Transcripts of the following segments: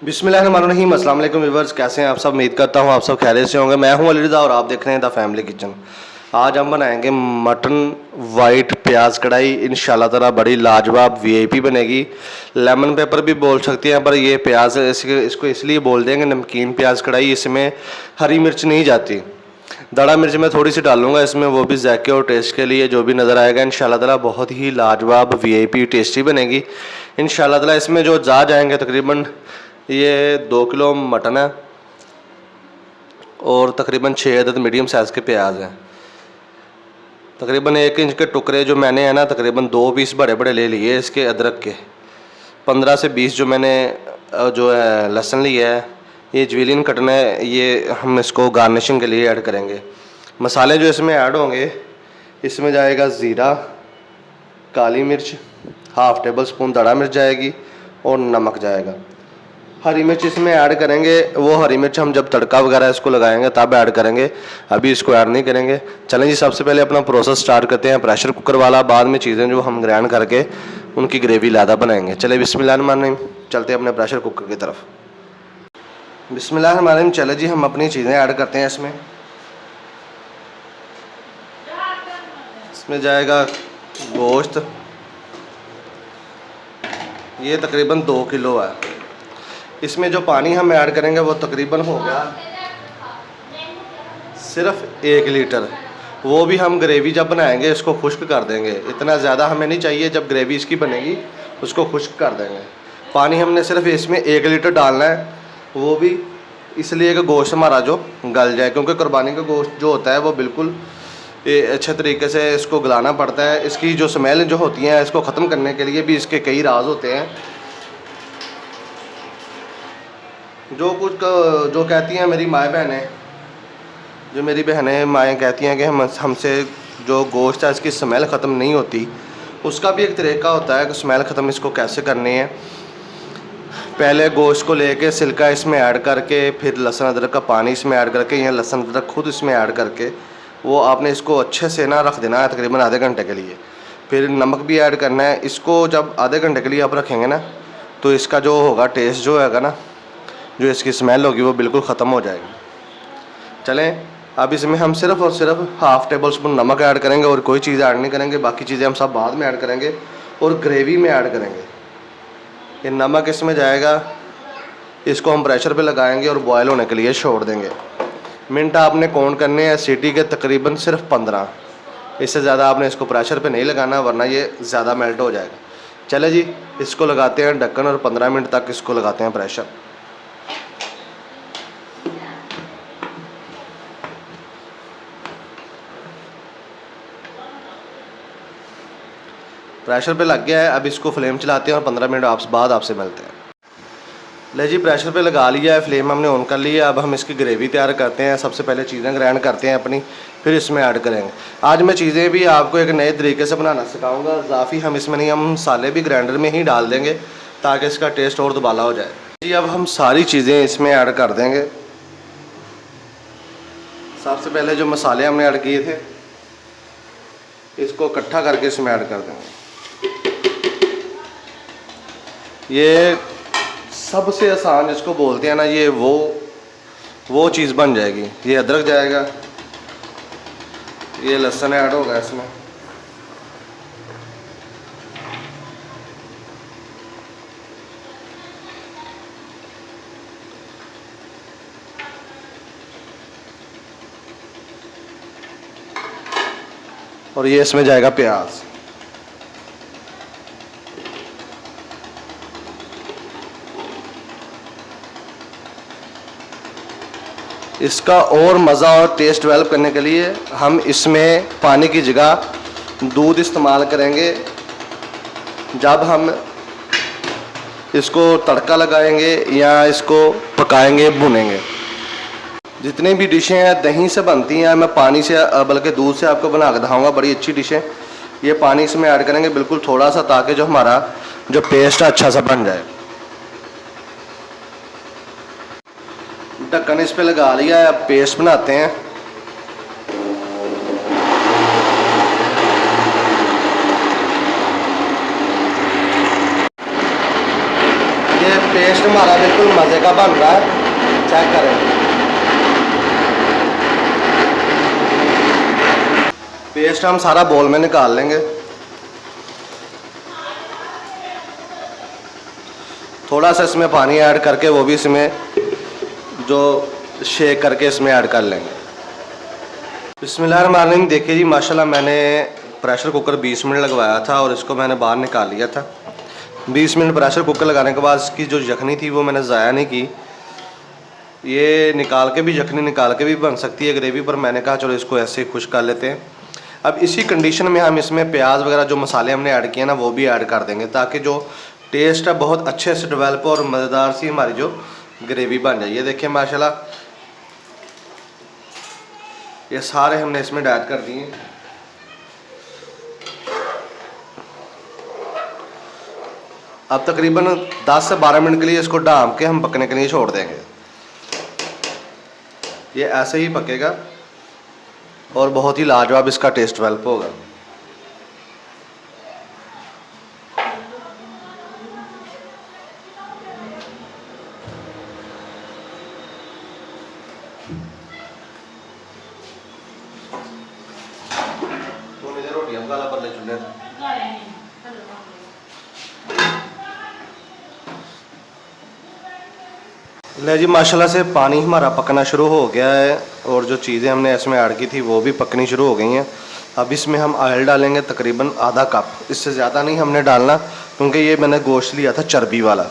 बिस्मिल्लाहिर्रहमानिर्रहीम। अस्सलाम वालेकुम व्यूअर्स, कैसे हैं आप सब। उम्मीद करता हूँ आप सब खैरियत से होंगे। मैं हूँ अली रज़ा और आप देख रहे हैं द फैमिली किचन। आज हम बनाएंगे मटन वाइट प्याज कढ़ाई। इंशाल्लाह ताला बड़ी लाजवाब वीआईपी बनेगी। लेमन पेपर भी बोल सकते हैं, पर ये प्याज इसको इसलिए बोल देंगे नमकीन प्याज कढ़ाई। इसमें हरी मिर्च नहीं जाती, दड़ा मिर्च मैं थोड़ी सी डालूंगा इसमें, वो भी जायके और टेस्ट के लिए। जो भी नज़र आएगा इंशाल्लाह ताला बहुत ही लाजवाब वीआईपी टेस्टी बनेगी इंशाल्लाह ताला। इसमें जो जा जाएंगे तकरीबन ये 2 किलो मटन है और तकरीबन 6 अदद मीडियम साइज़ के प्याज हैं। तकरीबन 1 इंच के टुकड़े जो मैंने है ना, तकरीबन 2 पीस बड़े बड़े ले लिए इसके अदरक के। 15 से 20 जो मैंने जो है लहसुन लिया है, ये ज्वेलिन कटना है, ये हम इसको गार्निशिंग के लिए ऐड करेंगे। मसाले जो इसमें ऐड होंगे, इसमें जाएगा ज़ीरा, काली मिर्च, हाफ़ टेबल स्पून दड़ा मिर्च जाएगी और नमक जाएगा। हरी मिर्च इसमें ऐड करेंगे, वो हरी मिर्च हम जब तड़का वगैरह इसको लगाएंगे तब ऐड करेंगे, अभी इसको ऐड नहीं करेंगे। चलें जी, सबसे पहले अपना प्रोसेस स्टार्ट करते हैं प्रेशर कुकर वाला। बाद में चीज़ें जो हम ग्राइंड करके उनकी ग्रेवी लादा बनाएंगे। चले बिस्मिल्लाहिर्रहमानिर्रहीम, चलते हैं अपने प्रेशर कुकर की तरफ। बिस्मिल्लाहिर्रहमानिर्रहीम, चले जी हम अपनी चीज़ें ऐड करते हैं इसमें। इसमें जाएगा गोश्त, ये तकरीबन 2 किलो है। इसमें जो पानी हम ऐड करेंगे वो तकरीबन हो गया सिर्फ 1 लीटर। वो भी हम ग्रेवी जब बनाएंगे इसको खुश्क कर देंगे, इतना ज़्यादा हमें नहीं चाहिए। जब ग्रेवी इसकी बनेगी उसको खुश्क कर देंगे। पानी हमने सिर्फ इसमें 1 लीटर डालना है, वो भी इसलिए कि गोश्त हमारा जो गल जाए, क्योंकि कुर्बानी का गोश्त जो होता है वो बिल्कुल अच्छे तरीके से इसको गलाना पड़ता है। इसकी जो स्मेल जो होती है इसको ख़त्म करने के लिए भी इसके कई राज होते हैं। जो कुछ जो कहती हैं मेरी माएँ बहनें, जो मेरी बहनें माएँ कहती हैं कि हमसे जो गोश्त है इसकी स्मेल ख़त्म नहीं होती, उसका भी एक तरीका होता है कि स्मेल ख़त्म इसको कैसे करनी है। पहले गोश्त को लेके सिल्का इसमें ऐड करके, फिर लहसुन अदरक का पानी इसमें ऐड करके, या लहसुन अदरक खुद इसमें ऐड करके वो आपने इसको अच्छे से ना रख देना है तकरीबन आधे घंटे के लिए। फिर नमक भी ऐड करना है। इसको जब आधे घंटे के लिए आप रखेंगे ना, तो इसका जो होगा टेस्ट जो होगा ना, जो इसकी स्मेल होगी वो बिल्कुल ख़त्म हो जाएगी। चलें, अब इसमें हम सिर्फ़ और सिर्फ हाफ़ टेबल स्पून नमक ऐड करेंगे और कोई चीज़ ऐड नहीं करेंगे। बाकी चीज़ें हम सब बाद में ऐड करेंगे और ग्रेवी में ऐड करेंगे। ये नमक इसमें जाएगा, इसको हम प्रेशर पे लगाएंगे और बॉयल होने के लिए छोड़ देंगे। मिनट आपने काउंट करने हैं सीटी के, तकरीबन सिर्फ 15। इससे ज़्यादा आपने इसको प्रेशर पे नहीं लगाना, वरना ये ज़्यादा मेल्ट हो जाएगा। चले जी, इसको लगाते हैं ढक्कन और 15 मिनट तक इसको लगाते हैं प्रेशर। प्रेशर पे लग गया है, अब इसको फ्लेम चलाते हैं और 15 मिनट बाद आपसे मिलते हैं। ले जी, प्रेशर पे लगा लिया है, फ्लेम हमने ऑन कर लिया। अब हम इसकी ग्रेवी तैयार करते हैं। सबसे पहले चीज़ें ग्राइंड करते हैं अपनी, फिर इसमें ऐड करेंगे। आज मैं चीज़ें भी आपको एक नए तरीके से बनाना सिखाऊंगा। इजाफी हम इसमें नहीं, हम मसाले भी ग्राइंडर में ही डाल देंगे ताकि इसका टेस्ट और दुबाला हो जाए। जी, अब हम सारी चीज़ें इसमें ऐड कर देंगे। सबसे पहले जो मसाले हमने ऐड किए थे इसको इकट्ठा करके इसमें ऐड कर देंगे। ये सबसे आसान जिसको बोलते हैं ना, ये वो चीज़ बन जाएगी। ये अदरक जाएगा, ये लहसुन ऐड होगा इसमें, और ये इसमें जाएगा प्याज। इसका और मज़ा और टेस्ट डेवलप करने के लिए हम इसमें पानी की जगह दूध इस्तेमाल करेंगे। जब हम इसको तड़का लगाएंगे या इसको पकाएंगे भुनेंगे, जितनी भी डिशें हैं दही से बनती हैं, मैं पानी से बल्कि दूध से आपको बना के दिखाऊँगा, बड़ी अच्छी डिशें। ये पानी इसमें ऐड करेंगे बिल्कुल थोड़ा सा, ताकि जो हमारा जो पेस्ट है अच्छा सा बन जाए। ढक्कन इस पे लगा लिया है, अब पेस्ट बनाते हैं। ये पेस्ट हमारा बिल्कुल मज़े का बन रहा है, चेक करें। पेस्ट हम सारा बोल में निकाल लेंगे। थोड़ा सा इसमें पानी ऐड करके वो भी इसमें जो शेक करके इसमें ऐड कर लेंगे। बिस्मिल्लाहिर्रहमानिर्रहीम। देखिए जी, माशाल्लाह मैंने प्रेशर कुकर 20 मिनट लगवाया था और इसको मैंने बाहर निकाल लिया था। 20 मिनट प्रेशर कुकर लगाने के बाद इसकी जो यखनी थी वो मैंने ज़ाया नहीं की। ये निकाल के भी, यखनी निकाल के भी बन सकती है ग्रेवी, पर मैंने कहा चलो इसको ऐसे ही खुश कर लेते हैं। अब इसी कंडीशन में हम इसमें प्याज वगैरह जो मसाले हमने ऐड किए ना वो भी ऐड कर देंगे, ताकि जो टेस्ट है बहुत अच्छे से डेवलप हो और मज़ेदार सी हमारी जो ग्रेवी बन जाए। ये देखिए माशाल्लाह, ये सारे हमने इसमें ऐड कर दिए। अब तकरीबन 10 से 12 मिनट के लिए इसको ढाँप के हम पकने के लिए छोड़ देंगे। ये ऐसे ही पकेगा और बहुत ही लाजवाब इसका टेस्ट डेवलप होगा। रोटियां पका ला परले चूल्हे ले जी। माशाल्लाह से पानी हमारा पकना शुरू हो गया है और जो चीज़ें हमने इसमें ऐड की थी वो भी पकनी शुरू हो गई हैं। अब इसमें हम ऑयल डालेंगे तकरीबन आधा कप, इससे ज़्यादा नहीं हमने डालना, क्योंकि ये मैंने गोश्त लिया था चर्बी वाला।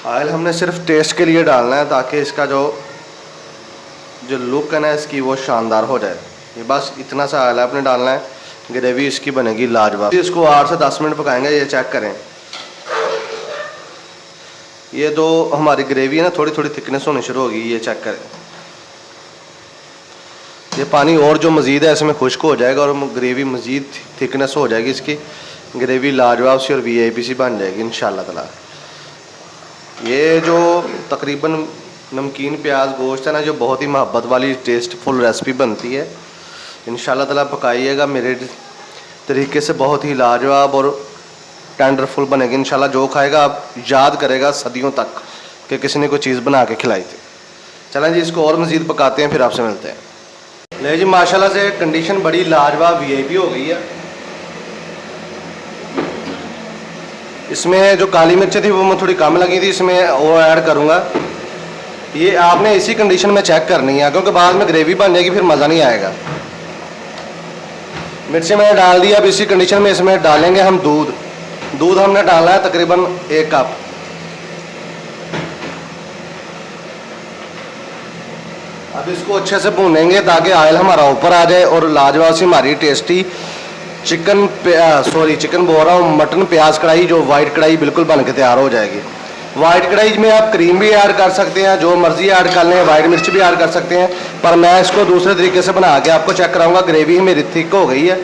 ऑयल हमने सिर्फ टेस्ट के लिए डालना है, ताकि इसका जो लुक है ना इसकी वो शानदार हो जाए। ये बस इतना सा ऑयल आपने डालना है, ग्रेवी इसकी बनेगी लाजवाब। इसको 8 से 10 मिनट पकाएंगे। ये चेक करें, ये तो हमारी ग्रेवी है ना थोड़ी थोड़ी थिकनेस होनी शुरू होगी। ये चेक करें, ये पानी और जो मज़ीद है इसमें खुश्क हो जाएगा और ग्रेवी मज़ीद थिकनेस हो जाएगी। इसकी ग्रेवी लाजवाब सी और वीआईपी सी बन जाएगी इंशाल्लाह ताला। ये जो तकरीबन नमकीन प्याज गोश्त है ना, जो बहुत ही मोहब्बत वाली टेस्टफुल रेसिपी बनती है, इंशाल्लाह ताला पकाइएगा मेरे तरीके से। बहुत ही लाजवाब और टेंडरफुल बनेगी इंशाल्लाह। जो खाएगा आप याद करेगा सदियों तक कि किसी ने कोई चीज़ बना के खिलाई थी। चलें जी, इसको और मज़ीद पकाते हैं, फिर आपसे मिलते हैं। ले जी, माशाल्लाह से कंडीशन बड़ी लाजवाब वीआईपी हो गई है। इसमें जो काली मिर्चें थी वो मैं थोड़ी कम लगी थी, इसमें वो ऐड करूँगा। ये आपने इसी कंडीशन में चेक करनी है, क्योंकि बाद में ग्रेवी बन जाएगी फिर मज़ा नहीं आएगा। मिर्चें मैंने डाल दी। अब इसी कंडीशन में इसमें डालेंगे हम दूध हमने डाला है तकरीबन 1 कप। अब इसको अच्छे से भूनेंगे ताकि ऑयल हमारा ऊपर आ जाए और लाजवाब सी हमारी टेस्टी चिकन बोल रहा हूँ, मटन प्याज कढ़ाई, जो वाइट कढ़ाई बिल्कुल बन के तैयार हो जाएगी। वाइट कढ़ाई में आप क्रीम भी ऐड कर सकते हैं, जो मर्जी ऐड कर लें, वाइट मिर्च भी ऐड कर सकते हैं, पर मैं इसको दूसरे तरीके से बना के आपको चेक कराऊंगा। ग्रेवी मेरी थिक हो गई है।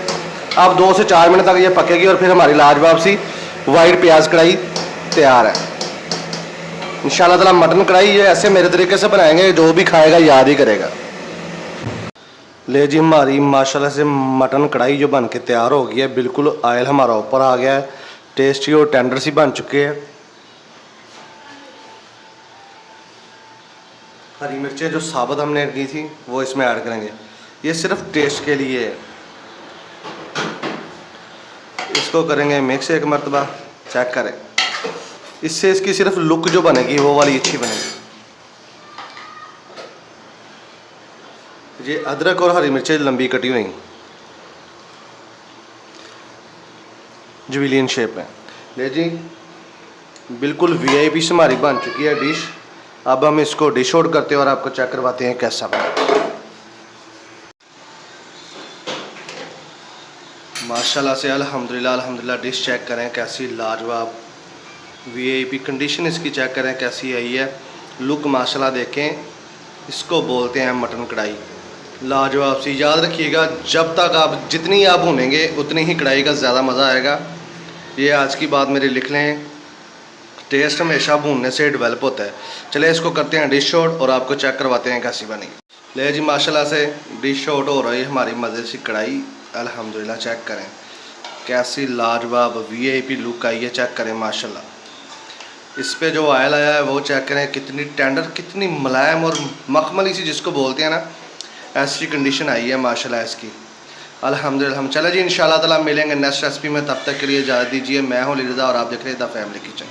अब 2 से 4 मिनट तक ये पकेगी और फिर हमारी लाजवाब सी वाइट प्याज कढ़ाई तैयार है इंशाल्लाह ताला। मटन कढ़ाई ये ऐसे मेरे तरीके से बनाएंगे, जो भी खाएगा याद ही करेगा। ले जी, हमारी माशाल्लाह से मटन कढ़ाई जो बन के तैयार हो गई है, बिल्कुल ऑयल हमारा ऊपर आ गया है, टेस्टी और टेंडर सी बन चुके हैं। हरी मिर्चें जो साबुत हमने ऐड की थी वो इसमें ऐड करेंगे। ये सिर्फ टेस्ट के लिए है। इसको करेंगे मिक्स एक मरतबा। चेक करें, इससे इसकी सिर्फ लुक जो बनेगी वो वाली अच्छी बनेगी। ये अदरक और हरी मिर्चें लंबी कटी हुई जुबिलियन शेप में। ले जी, बिल्कुल वीआईपी से हमारी बन चुकी है डिश। अब हम इसको डिश आउट करते हैं और आपको चेक करवाते हैं कैसा बना। माशाल्लाह से अल्हम्दुलिल्लाह डिश चेक करें कैसी लाजवाब वीआईपी कंडीशन इसकी चेक करें कैसी आई है। लुक माशाल्लाह देखें, इसको बोलते हैं मटन कढ़ाई। लाजवाब सी। याद रखिएगा, जब तक आप जितनी आप भूनेंगे उतनी ही कढ़ाई का ज़्यादा मज़ा आएगा। ये आज की बात मेरी लिख लें, टेस्ट हमेशा भूनने से डेवलप होता है। चलिए इसको करते हैं डिश आउट और आपको चेक करवाते हैं कैसी बनी। ले जी, माशाल्लाह से डिश आउट हो रही है हमारी मज़े सी कढ़ाई। अल्हम्दुलिल्लाह चेक करें कैसी लाजवाब वीआईपी लुक आई है। चेक करें माशाल्लाह। इस पे जो ऑयल आया है वो चेक करें, कितनी टेंडर, कितनी मुलायम और मखमली सी जिसको बोलते हैं ना, ऐसी कंडीशन आई है माशाल्लाह इसकी। अल्हम्दुलिल्लाह। हम चले जी इंशाल्लाह ताला मिलेंगे नेक्स्ट रेसिपी में, तब तक के लिए इजाज़त दीजिए। मैं हूँ लिरज़ा और आप देख रहे हैं द फैमिली किचन।